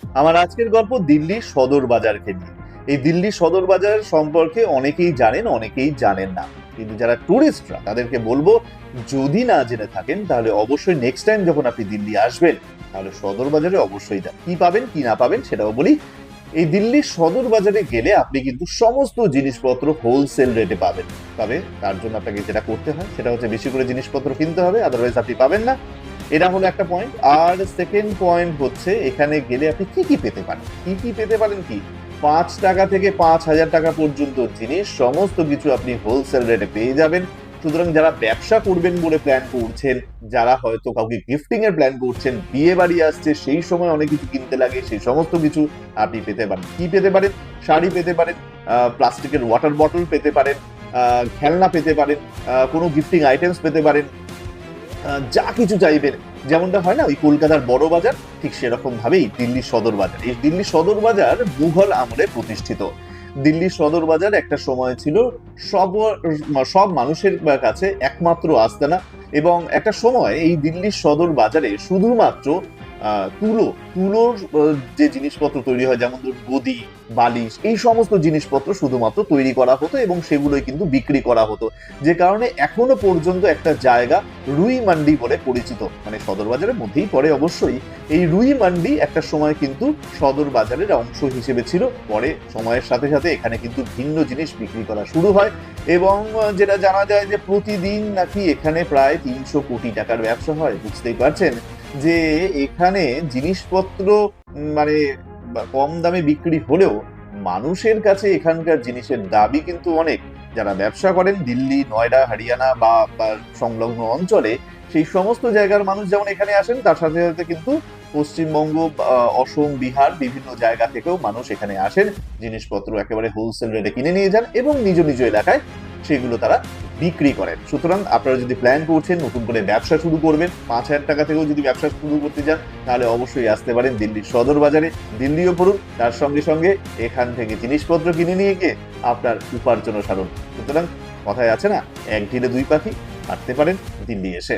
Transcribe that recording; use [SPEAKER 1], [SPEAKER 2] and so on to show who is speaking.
[SPEAKER 1] আমার আজকের গল্প দিল্লির সদর বাজারকে নিয়ে। এই দিল্লি সদর বাজার সম্পর্কে অনেকেই জানেন, অনেকেই জানেন না। কিন্তু যারা টুরিস্টরা তাদেরকে বলবো, যদি না জেনে থাকেন তাহলে অবশ্যই নেক্সট টাইম যখন আপনি দিল্লি আসবেন তাহলে সদর বাজারে অবশ্যই যান। কি পাবেন কি না পাবেন সেটাও বলি। এই দিল্লির সদর বাজারে গেলে আপনি কিন্তু সমস্ত জিনিসপত্র হোলসেল রেটে পাবেন। তবে তার জন্য আপনাকে যেটা করতে হয় সেটা হচ্ছে বেশি করে জিনিসপত্র কিনতে হবে, আদারওয়াইজ আপনি পাবেন না। এটা হলো একটা পয়েন্ট। আর সেকেন্ড পয়েন্ট হচ্ছে এখানে গেলে আপনি কি কি পেতে পারেন, কি কি পেতে পারেন কি 5 টাকা থেকে 5,000 টাকা পর্যন্ত জিনিস সমস্ত কিছু আপনি হোলসেল রেটে পেয়ে যাবেন। সুতরাং যারা ব্যবসা করবেন বলে প্ল্যান করছেন, যারা হয়তো কাউকে গিফটিং এর প্ল্যান করছেন, বিয়ে বাড়ি আসছে সেই সময় অনেক কিছু কিনতে লাগে, সেই সমস্ত কিছু আপনি পেতে পারেন। কি পেতে পারেন? শাড়ি পেতে পারেন, প্লাস্টিকের ওয়াটার বটল পেতে পারেন, খেলনা পেতে পারেন, কোনো গিফটিং আইটেমস পেতে পারেন, যা কিছু চাইবেন। যেমনটা হয় না ওই কলকাতার বড় বাজার, ঠিক সেরকম ভাবেই দিল্লির সদর বাজার। এই দিল্লির সদর বাজার মুঘল আমলে প্রতিষ্ঠিত। দিল্লির সদর বাজার একটা সময় ছিল সব সব মানুষের কাছে একমাত্র আস্তানা। এবং একটা সময় এই দিল্লির সদর বাজারে শুধুমাত্র তুলোর যে জিনিসপত্র তৈরি হয়, যেমন ধরুন গদি, বালিশ, এই সমস্ত জিনিসপত্র শুধুমাত্র তৈরি করা হতো এবং সেগুলোই কিন্তু বিক্রি করা হতো। যে কারণে এখনো পর্যন্ত একটা জায়গা রুই মান্ডি বলে পরিচিত, মানে সদর বাজারের মধ্যেই পড়ে অবশ্যই। এই রুই মান্ডি একটা সময় কিন্তু সদর বাজারের অংশ হিসেবে ছিল। পরে সময়ের সাথে সাথে এখানে কিন্তু ভিন্ন জিনিস বিক্রি করা শুরু হয় এবং যেটা জানা যায় যে প্রতিদিন নাকি এখানে প্রায় 300 কোটি টাকার ব্যবসা হয়। বুঝতেই পারছেন যে এখানে জিনিসপত্র মানে কম দামে বিক্রি হলেও মানুষের কাছে এখানকার জিনিসের দাবি কিন্তু অনেক। যারা ব্যবসা করেন দিল্লি, নয়ডা, হরিয়ানা বা সংলগ্ন অঞ্চলে, সেই সমস্ত জায়গার মানুষ যেমন এখানে আসেন, তার সাথে সাথে কিন্তু পশ্চিমবঙ্গ, অসম, বিহার বিভিন্ন জায়গা থেকেও মানুষ এখানে আসেন, জিনিসপত্র একেবারে হোলসেল রেটে কিনে নিয়ে যান এবং নিজ নিজ এলাকায় সেগুলো তারা বিক্রি করেন। সুতরাং আপনারা যদি প্ল্যান করছেন নতুন করে ব্যবসা শুরু করবেন, 5,000 টাকা থেকেও যদি ব্যবসা শুরু করতে চান, তাহলে অবশ্যই আসতে পারেন দিল্লির সদর বাজারে। দিল্লিও পড়ুন, তার সঙ্গে সঙ্গে এখান থেকে জিনিসপত্র কিনে নিয়ে গিয়ে আপনার উপার্জনও সারুন। সুতরাং কথায় আছে না, এক ঢিলে দুই পাখি, হাঁটতে পারেন দিল্লি এসে।